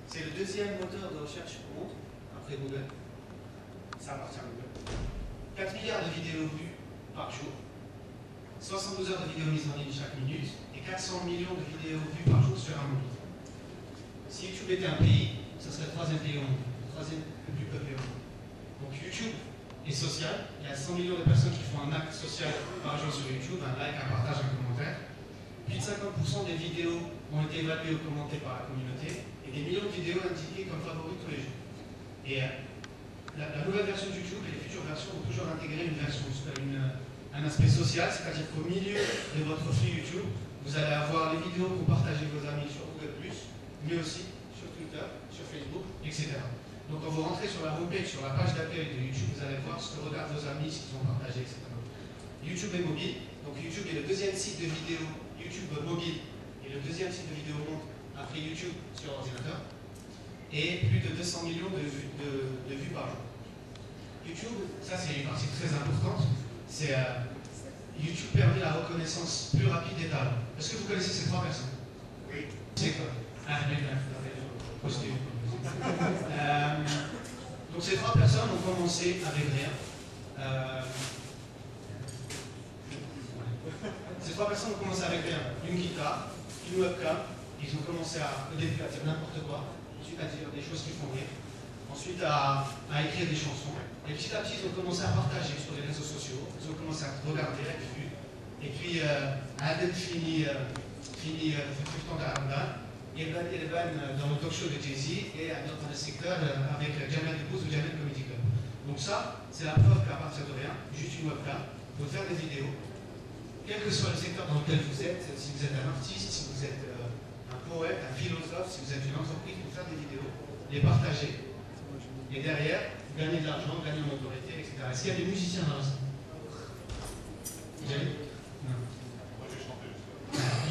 C'est le deuxième moteur de recherche au monde, après Google. Ça appartient à Google. 4 milliards de vidéos vues par jour, 72 heures de vidéos mises en ligne chaque minute, et 400 millions de vidéos vues par jour sur un mobile. Si YouTube était un pays, ce serait le troisième pays au monde, le troisième le plus peuplé au monde. Donc YouTube est social, il y a 100 millions de personnes qui font un acte social par jour sur YouTube, un like, un partage, un commentaire. Plus de 50% des vidéos ont été évaluées ou commentées par la communauté, et des millions de vidéos indiquées comme favoris tous les jours. Et la nouvelle version de YouTube et les futures versions vont toujours intégrer un aspect social, c'est-à-dire qu'au milieu de votre flux YouTube, vous allez avoir les vidéos pour partager vos amis sur Google+, mais aussi sur Twitter, sur Facebook, etc. Donc quand vous rentrez sur la homepage, sur la page d'accueil de YouTube, vous allez voir ce que regardent vos amis, ce qu'ils ont partagé, etc. YouTube est mobile, donc YouTube est le deuxième site de vidéo, YouTube mobile est le deuxième site de vidéo au monde après YouTube sur ordinateur, et plus de 200 millions de vues par jour. YouTube, ça c'est une partie très importante, c'est YouTube permet la reconnaissance plus rapide des talents. Est-ce que vous connaissez ces trois personnes? Oui. C'est quoi? Donc ces trois personnes ont commencé avec rien. Ces trois personnes ont commencé avec rien. Une guitare, une webcam. Ils ont commencé au début à dire n'importe quoi, ensuite à dire des choses qui font rire, ensuite à écrire des chansons. Et petit à petit, ils ont commencé à partager sur les réseaux sociaux, ils ont commencé à regarder, à être vus. Et puis, Adel finit Fifton Daranda, et Evan dans le talk show de Jay-Z, et dans le secteur avec Jamel Debbouze ou Jamel Comedy Club. Donc ça, c'est la preuve qu'à partir de rien, juste une webcam, vous pouvez faire des vidéos, quel que soit le secteur dans lequel vous êtes, si vous êtes un artiste, si vous êtes un poète, un philosophe, si vous êtes une entreprise, vous faire des vidéos, les partager, et derrière, gagner de l'argent, gagner en autorité, etc. Est-ce qu'il y a des musiciens dans la salle? Non.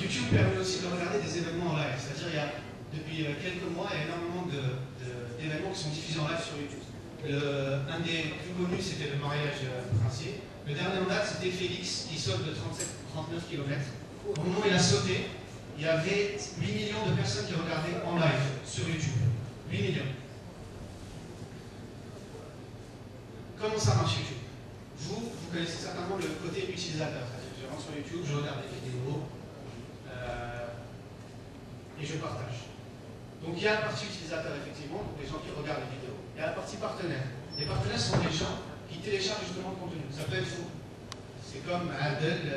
YouTube permet aussi de regarder des événements en live, c'est-à-dire il y a, depuis quelques mois, il y a énormément d'événements qui sont diffusés en live sur YouTube. Un des plus connus, c'était le mariage princier. Le dernier en date, c'était Félix, qui saute de 39 km. Au moment où il a sauté, il y avait 8 millions de personnes qui regardaient en live sur YouTube. 8 millions. Comment ça marche YouTube? Vous connaissez certainement le côté utilisateur. C'est-à-dire que je rentre sur YouTube, je regarde des vidéos et je partage. Donc il y a la partie utilisateur, effectivement, donc les gens qui regardent les vidéos. Il y a la partie partenaire. Les partenaires sont des gens qui téléchargent justement le contenu. Ça peut être vous. C'est comme Adel,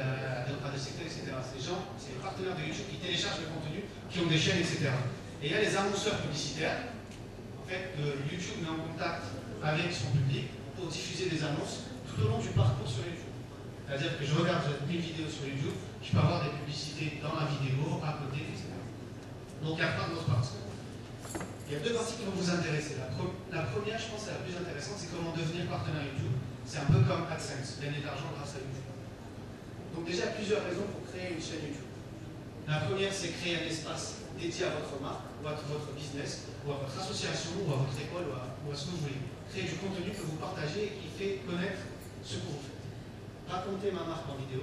Secteur, etc. C'est des gens, c'est les partenaires de YouTube qui téléchargent le contenu, qui ont des chaînes, etc. Et il y a les annonceurs publicitaires. En fait, YouTube met en contact avec son public pour diffuser des annonces tout au long du parcours sur YouTube. C'est-à-dire que je regarde une vidéo sur YouTube, je peux avoir des publicités dans la vidéo, à côté, etc. Donc il y a plein d'autres parties. Il y a deux parties qui vont vous intéresser. La première, je pense, c'est la plus intéressante, c'est comment devenir partenaire YouTube. C'est un peu comme AdSense, gagner de l'argent grâce à YouTube. Donc déjà, il y a plusieurs raisons pour créer une chaîne YouTube. La première, c'est créer un espace dédié à votre marque, ou à votre business, ou à votre association, ou à votre école, ou à ce que vous voulez. Créer du contenu que vous partagez et qui fait connaître ce que vous faites. Raconter ma marque en vidéo,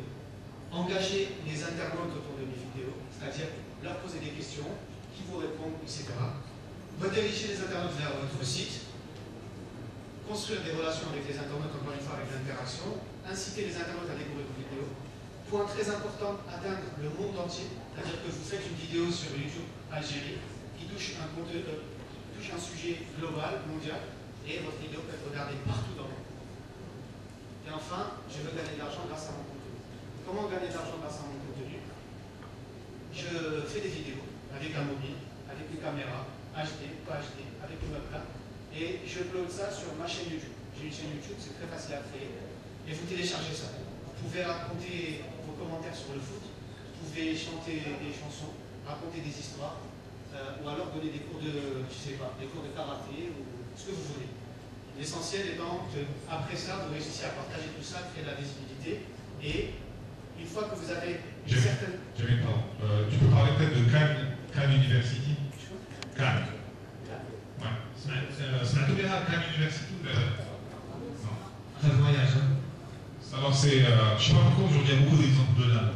engager les internautes autour de mes vidéos, c'est-à-dire leur poser des questions, qui vous répondent, etc. Rediriger les internautes vers votre site, construire des relations avec les internautes, encore une fois avec l'interaction, inciter les internautes à découvrir vos vidéos. Point très important, atteindre le monde entier, c'est-à-dire que vous faites une vidéo sur YouTube Algérie qui touche un sujet global, mondial, et votre vidéo peut être regardée partout dans le monde. Et enfin, je veux gagner de l'argent grâce à mon contenu. Comment gagner de l'argent grâce à mon contenu? Je fais des vidéos avec un mobile, avec une caméra, HD, pas HD, avec une webcam, et je upload ça sur ma chaîne YouTube. J'ai une chaîne YouTube, c'est très facile à créer, et vous téléchargez ça. Vous pouvez raconter vos commentaires sur le foot, vous pouvez chanter des chansons, raconter des histoires, ou alors donner des cours de, je sais pas, des cours de karaté, ou ce que vous voulez. L'essentiel étant qu'après ça, vous réussissez à partager tout ça, créer de la visibilité, et une fois que vous avez une certaine... Tu peux parler peut-être de Khan University? Khan. Ouais. سمعتوا بها Khan University? Non. Un voyage, hein. Alors c'est, je ne sais pas pourquoi aujourd'hui il y a beaucoup d'exemples de l'Inde,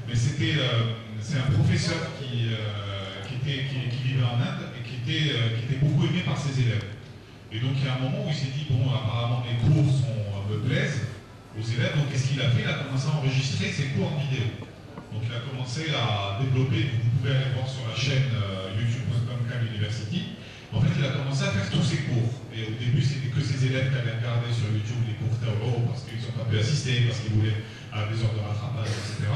mais c'est un professeur qui vivait en Inde et qui qui était beaucoup aimé par ses élèves. Et donc il y a un moment où il s'est dit, bon, apparemment mes cours me plaisent aux élèves, donc qu'est-ce qu'il a fait? Il a commencé à enregistrer ses cours en vidéo. Donc il a commencé à développer, vous pouvez aller voir sur la chaîne youtube.com Khan University. En fait, il a commencé à faire tous ses cours. Et au début, c'était que ses élèves qui allaient regarder sur YouTube les cours théorie parce qu'ils n'ont pas pu assister, parce qu'ils voulaient des heures de rattrapage, etc.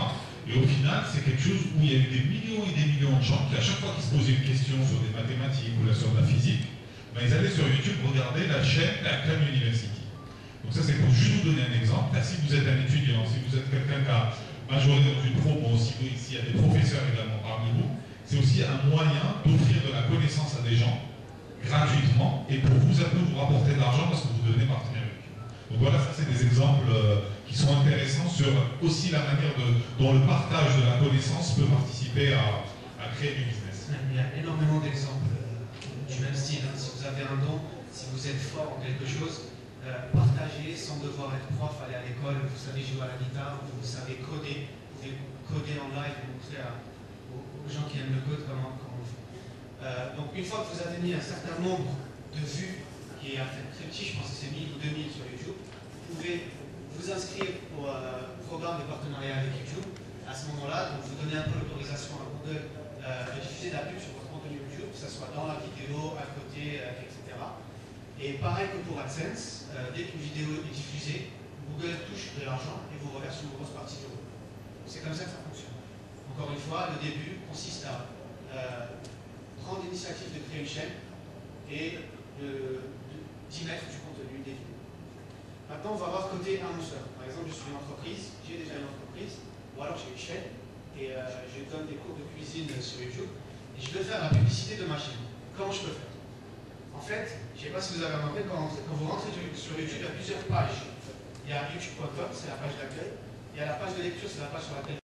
Et au final, c'est quelque chose où il y a eu des millions et des millions de gens qui, à chaque fois qu'ils se posaient une question sur des mathématiques ou sur la physique, ben, ils allaient sur YouTube regarder la chaîne Khan University. Donc ça, c'est pour juste vous donner un exemple. Là, si vous êtes un étudiant, si vous êtes quelqu'un qui a majoré dans une pro, bon, s'il y a des professeurs également parmi vous, c'est aussi un moyen d'offrir de la connaissance à des gens gratuitement, et pour vous, ça peut vous rapporter de l'argent parce que vous devenez partenaire avec eux. Donc voilà, ça c'est des exemples qui sont intéressants sur aussi la manière dont le partage de la connaissance peut participer à créer du business. Il y a énormément d'exemples du même style. Hein. Si vous avez un don, si vous êtes fort en quelque chose, partagez sans devoir être prof, aller à l'école, vous savez jouer à la guitare, vous savez coder, vous pouvez coder en live et montrer aux gens qui aiment le code comment on le fait. Donc une fois que vous atteignez un certain nombre de vues, qui est très petit, je pense que c'est 1000 ou 2000 sur YouTube, vous pouvez vous inscrire au programme de partenariat avec YouTube. À ce moment-là, donc vous donnez un peu l'autorisation à Google de diffuser de la pub sur votre contenu YouTube, que ce soit dans la vidéo, à côté, etc. Et pareil que pour AdSense, dès qu'une vidéo est diffusée, Google touche de l'argent et vous reverse une grosse partie du revenu. C'est comme ça que ça fonctionne. Encore une fois, le début consiste à prendre l'initiative de créer une chaîne et d'y mettre du contenu, des vidéos. Maintenant, on va voir côté annonceur. Par exemple, je suis une entreprise, j'ai déjà une entreprise, ou alors j'ai une chaîne, et je donne des cours de cuisine sur YouTube, et je veux faire la publicité de ma chaîne. Comment je peux faire? En fait, je ne sais pas si vous avez remarqué, quand vous rentrez sur YouTube, il y a plusieurs pages. Il y a youtube.com, c'est la page d'accueil, il y a la page de lecture, c'est la page sur laquelle